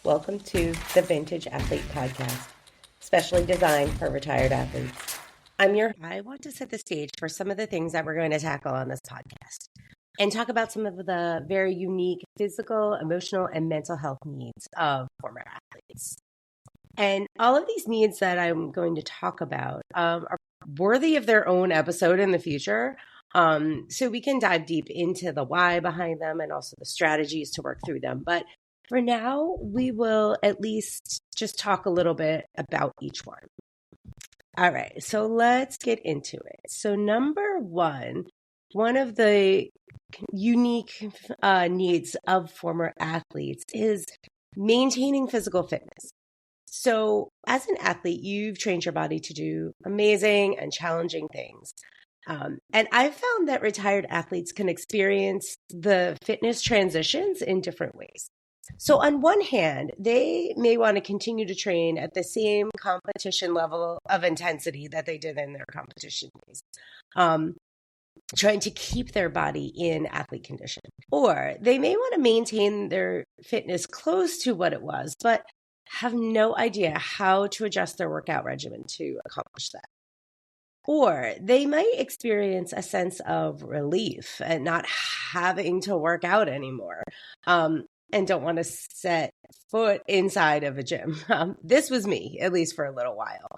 Welcome to the Vintage Athlete Podcast, specially designed for retired athletes. I want to set the stage for some of the things that we're going to tackle on this podcast and talk about some of the very unique physical, emotional, and mental health needs of former athletes. And all of these needs that I'm going to talk about are worthy of their own episode in the future. So we can dive deep into the why behind them and also the strategies to work through them. But for now, we will at least just talk a little bit about each one. All right, so let's get into it. So number one of the unique needs of former athletes is maintaining physical fitness. So as an athlete, you've trained your body to do amazing and challenging things. And I've found that retired athletes can experience the fitness transitions in different ways. So on one hand, they may want to continue to train at the same competition level of intensity that they did in their competition days, trying to keep their body in athlete condition. Or they may want to maintain their fitness close to what it was, but have no idea how to adjust their workout regimen to accomplish that. Or they might experience a sense of relief at not having to work out anymore. And don't want to set foot inside of a gym. This was me, at least for a little while.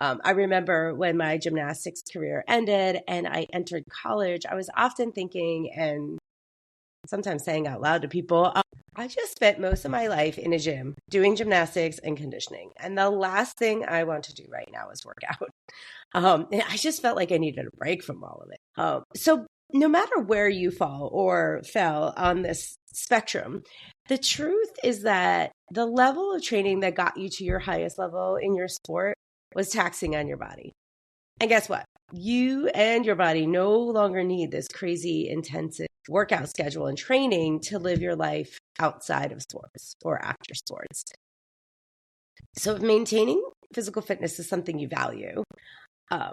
I remember when my gymnastics career ended and I entered college, I was often thinking and sometimes saying out loud to people, I just spent most of my life in a gym doing gymnastics and conditioning. And the last thing I want to do right now is work out. I just felt like I needed a break from all of it. So no matter where you fall or fell on this spectrum, the truth is that the level of training that got you to your highest level in your sport was taxing on your body. And guess what? You and your body no longer need this crazy intensive workout schedule and training to live your life outside of sports or after sports. So if maintaining physical fitness is something you value,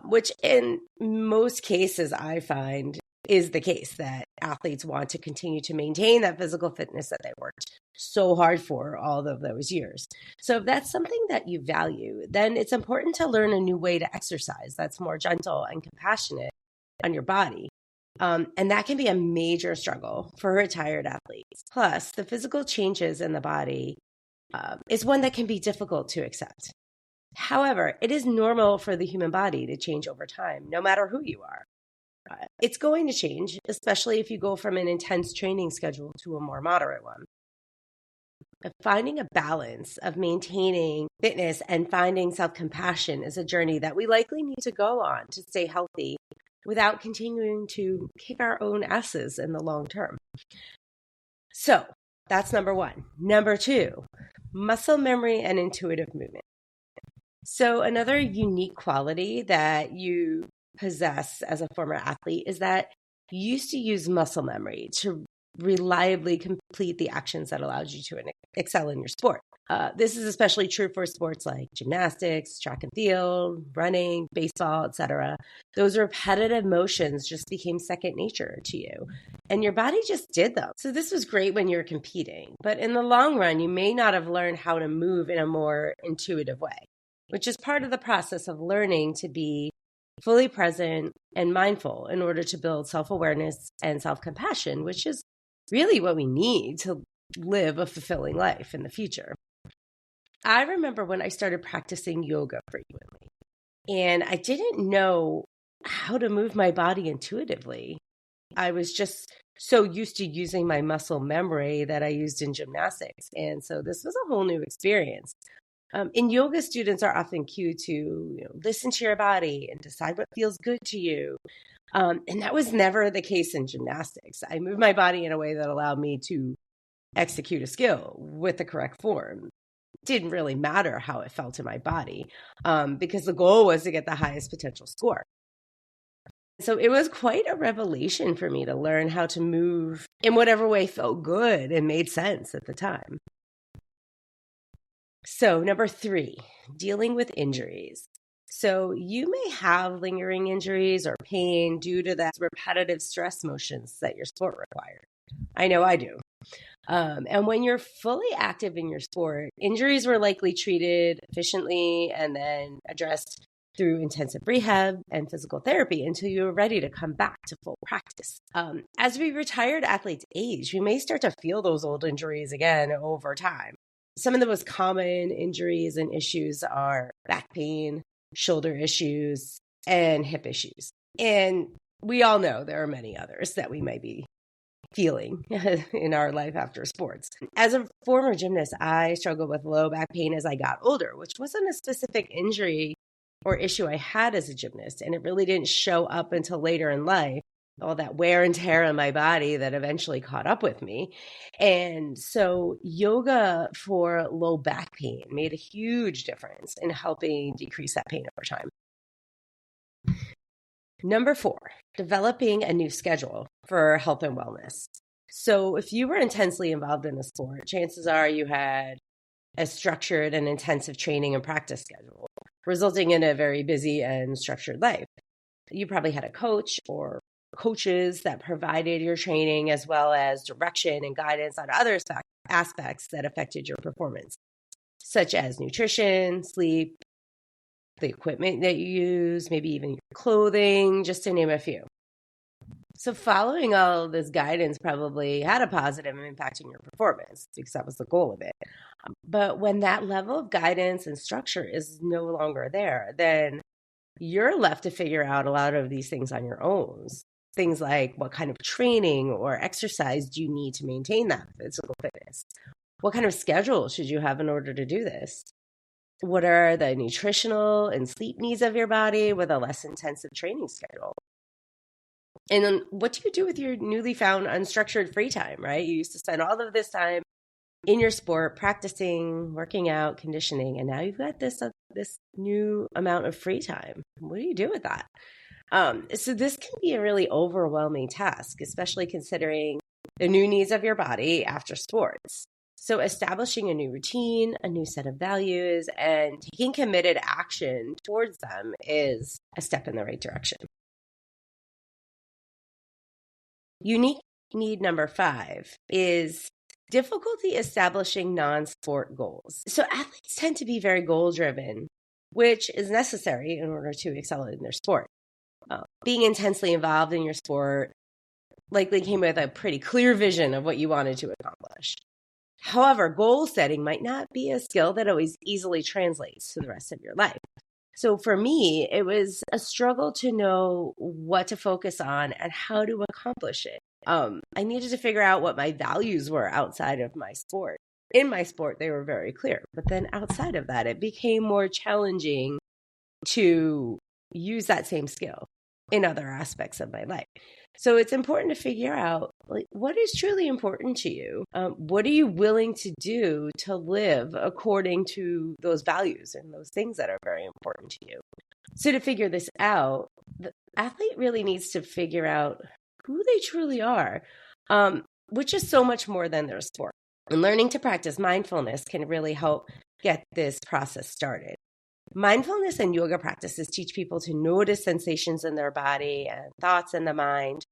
which in most cases I find is the case, that athletes want to continue to maintain that physical fitness that they worked so hard for all of those years. So if that's something that you value, then it's important to learn a new way to exercise that's more gentle and compassionate on your body. And that can be a major struggle for retired athletes. Plus, the physical changes in the body is one that can be difficult to accept. However, it is normal for the human body to change over time, no matter who you are. It's going to change, especially if you go from an intense training schedule to a more moderate one. Finding a balance of maintaining fitness and finding self-compassion is a journey that we likely need to go on to stay healthy without continuing to kick our own asses in the long term. So that's number one. Number two, muscle memory and intuitive movement. So another unique quality that you possess as a former athlete is that you used to use muscle memory to reliably complete the actions that allowed you to excel in your sport. This is especially true for sports like gymnastics, track and field, running, baseball, etc. Those repetitive motions just became second nature to you, and your body just did them. So this was great when you're competing, but in the long run, you may not have learned how to move in a more intuitive way, which is part of the process of learning to be fully present and mindful in order to build self-awareness and self-compassion, which is really what we need to live a fulfilling life in the future. I remember when I started practicing yoga frequently, and I didn't know how to move my body intuitively. I was just so used to using my muscle memory that I used in gymnastics. And so this was a whole new experience. In yoga, students are often cued to listen to your body and decide what feels good to you. And that was never the case in gymnastics. I moved my body in a way that allowed me to execute a skill with the correct form. It didn't really matter how it felt in my body because the goal was to get the highest potential score. So it was quite a revelation for me to learn how to move in whatever way felt good and made sense at the time. So number three, dealing with injuries. So you may have lingering injuries or pain due to that repetitive stress motions that your sport required. I know I do. And when you're fully active in your sport, injuries were likely treated efficiently and then addressed through intensive rehab and physical therapy until you were ready to come back to full practice. As we retired athletes age, we may start to feel those old injuries again over time. Some of the most common injuries and issues are back pain, shoulder issues, and hip issues. And we all know there are many others that we might be feeling in our life after sports. As a former gymnast, I struggled with low back pain as I got older, which wasn't a specific injury or issue I had as a gymnast. And it really didn't show up until later in life, all that wear and tear on my body that eventually caught up with me. And so yoga for low back pain made a huge difference in helping decrease that pain over time. Number 4, developing a new schedule for health and wellness. So if you were intensely involved in a sport, chances are you had a structured and intensive training and practice schedule, resulting in a very busy and structured life. You probably had a coach or coaches that provided your training as well as direction and guidance on other aspects that affected your performance, such as nutrition, sleep, the equipment that you use, maybe even your clothing, just to name a few. So following all of this guidance probably had a positive impact on your performance because that was the goal of it. But when that level of guidance and structure is no longer there, then you're left to figure out a lot of these things on your own. Things like what kind of training or exercise do you need to maintain that physical fitness? What kind of schedule should you have in order to do this? What are the nutritional and sleep needs of your body with a less intensive training schedule? And then what do you do with your newly found unstructured free time, right? You used to spend all of this time in your sport, practicing, working out, conditioning, and now you've got this new amount of free time. What do you do with that? So this can be a really overwhelming task, especially considering the new needs of your body after sports. So establishing a new routine, a new set of values, and taking committed action towards them is a step in the right direction. Unique need number 5 is difficulty establishing non-sport goals. So athletes tend to be very goal-driven, which is necessary in order to excel in their sport. Being intensely involved in your sport likely came with a pretty clear vision of what you wanted to accomplish. However, goal setting might not be a skill that always easily translates to the rest of your life. So for me, it was a struggle to know what to focus on and how to accomplish it. I needed to figure out what my values were outside of my sport. In my sport, they were very clear. But then outside of that, it became more challenging to use that same skill in other aspects of my life. So it's important to figure out what is truly important to you. What are you willing to do to live according to those values and those things that are very important to you? So to figure this out, the athlete really needs to figure out who they truly are, which is so much more than their sport. And learning to practice mindfulness can really help get this process started. Mindfulness and yoga practices teach people to notice sensations in their body and thoughts in the mind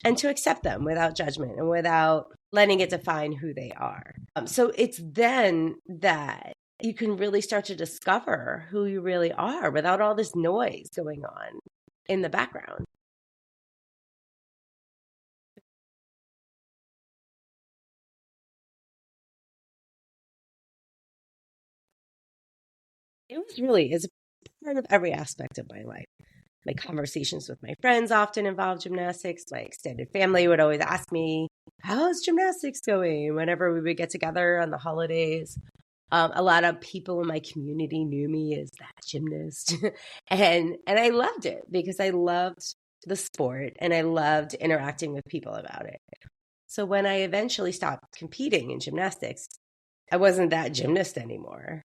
and to accept them without judgment and without letting it define who they are. So it's then that you can really start to discover who you really are without all this noise going on in the background. It's part of every aspect of my life. My conversations with my friends often involve gymnastics. My extended family would always ask me, how's gymnastics going? Whenever we would get together on the holidays. A lot of people in my community knew me as that gymnast. and I loved it because I loved the sport and I loved interacting with people about it. So when I eventually stopped competing in gymnastics, I wasn't that gymnast anymore.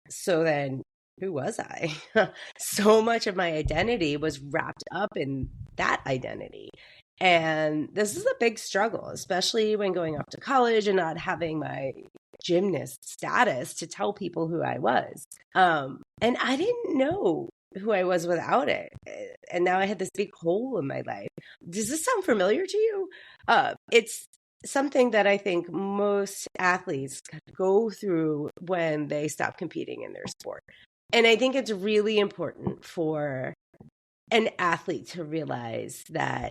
So then who was I? So much of my identity was wrapped up in that identity. And this is a big struggle, especially when going off to college and not having my gymnast status to tell people who I was. And I didn't know who I was without it. And now I had this big hole in my life. Does this sound familiar to you? It's something that I think most athletes go through when they stop competing in their sport. And I think it's really important for an athlete to realize that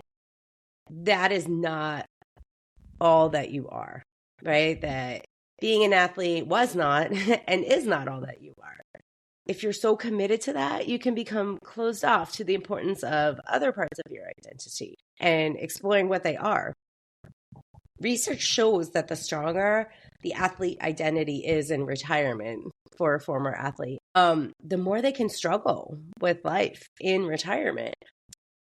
that is not all that you are, right? That being an athlete was not and is not all that you are. If you're so committed to that, you can become closed off to the importance of other parts of your identity and exploring what they are. Research shows that the stronger the athlete identity is in retirement for a former athlete, the more they can struggle with life in retirement.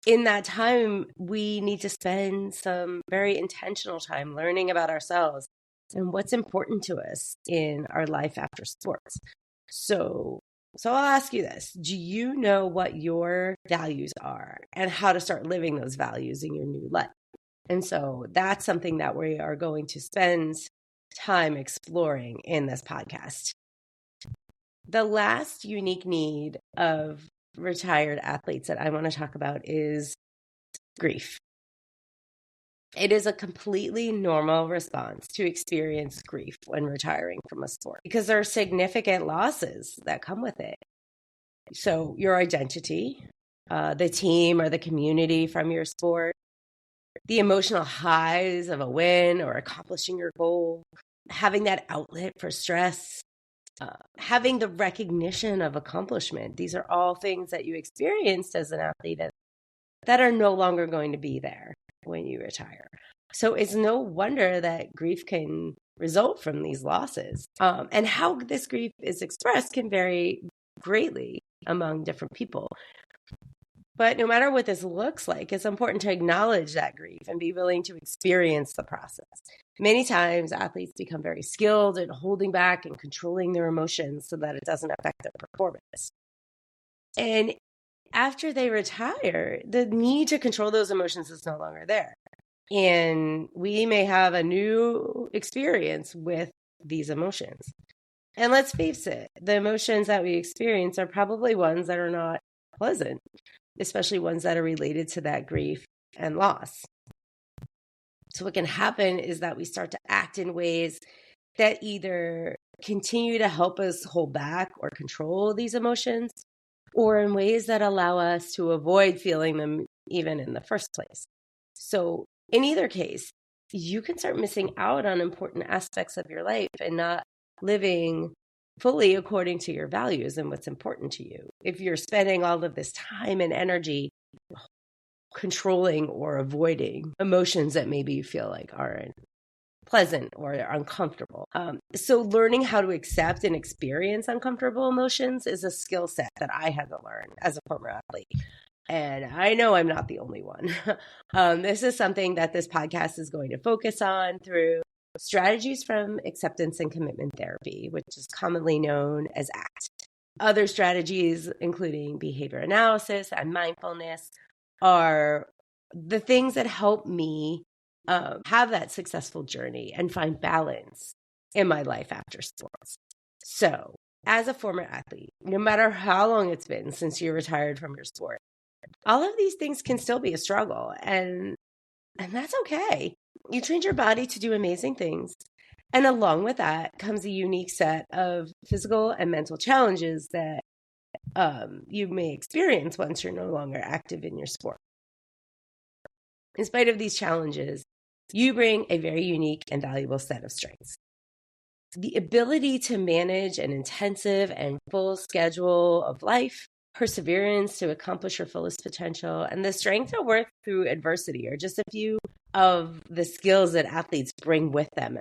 In that time, we need to spend some very intentional time learning about ourselves and what's important to us in our life after sports. So I'll ask you this. Do you know what your values are and how to start living those values in your new life? And so that's something that we are going to spend time exploring in this podcast. The last unique need of retired athletes that I want to talk about is grief. It is a completely normal response to experience grief when retiring from a sport because there are significant losses that come with it. So your identity, the team or the community from your sport, the emotional highs of a win or accomplishing your goal, having that outlet for stress, having the recognition of accomplishment. These are all things that you experienced as an athlete that are no longer going to be there when you retire. So it's no wonder that grief can result from these losses. And how this grief is expressed can vary greatly among different people. But no matter what this looks like, it's important to acknowledge that grief and be willing to experience the process. Many times, athletes become very skilled at holding back and controlling their emotions so that it doesn't affect their performance. And after they retire, the need to control those emotions is no longer there. And we may have a new experience with these emotions. And let's face it, the emotions that we experience are probably ones that are not pleasant, especially ones that are related to that grief and loss. So what can happen is that we start to act in ways that either continue to help us hold back or control these emotions, or in ways that allow us to avoid feeling them even in the first place. So in either case, you can start missing out on important aspects of your life and not living fully according to your values and what's important to you. If you're spending all of this time and energy controlling or avoiding emotions that maybe you feel like aren't pleasant or uncomfortable. So learning how to accept and experience uncomfortable emotions is a skill set that I had to learn as a former athlete. And I know I'm not the only one. This is something that this podcast is going to focus on through strategies from acceptance and commitment therapy, which is commonly known as ACT. Other strategies, including behavior analysis and mindfulness, are the things that help me have that successful journey and find balance in my life after sports. So, as a former athlete, no matter how long it's been since you retired from your sport, all of these things can still be a struggle, and that's okay. You trained your body to do amazing things. And along with that comes a unique set of physical and mental challenges that you may experience once you're no longer active in your sport. In spite of these challenges, you bring a very unique and valuable set of strengths. The ability to manage an intensive and full schedule of life, perseverance to accomplish your fullest potential, and the strength to work through adversity are just a few of the skills that athletes bring with them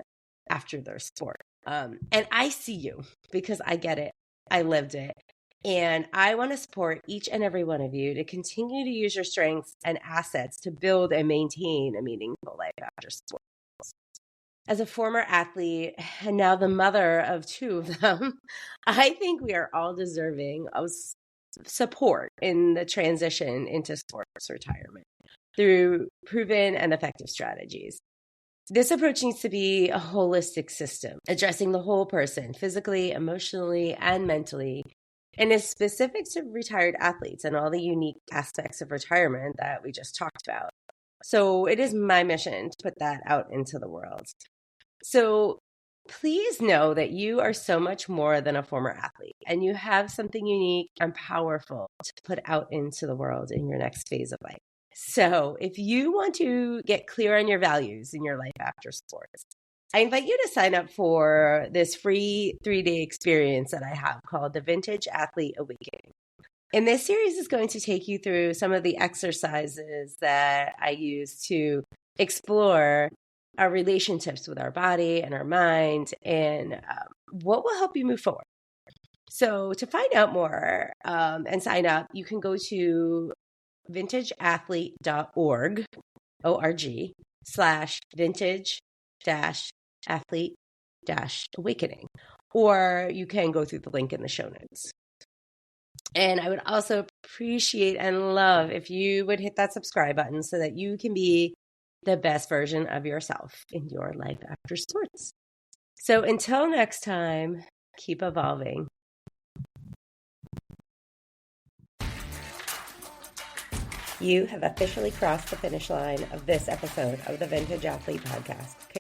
after their sport. And I see you because I get it. I lived it. And I want to support each and every one of you to continue to use your strengths and assets to build and maintain a meaningful life after sports. As a former athlete, and now the mother of two of them, I think we are all deserving of support in the transition into sports retirement through proven and effective strategies. This approach needs to be a holistic system, addressing the whole person, physically, emotionally, and mentally, and is specific to retired athletes and all the unique aspects of retirement that we just talked about. So it is my mission to put that out into the world. So please know that you are so much more than a former athlete, and you have something unique and powerful to put out into the world in your next phase of life. So if you want to get clear on your values in your life after sports, I invite you to sign up for this free 3-day experience that I have called the Vintage Athlete Awakening. And this series is going to take you through some of the exercises that I use to explore our relationships with our body and our mind, and what will help you move forward. So to find out more and sign up, you can go to vintageathlete.org, O-R-G, /vintage-athlete-awakening. Or you can go through the link in the show notes. And I would also appreciate and love if you would hit that subscribe button so that you can be the best version of yourself in your life after sports. So until next time, keep evolving. You have officially crossed the finish line of this episode of the Vintage Athlete Podcast.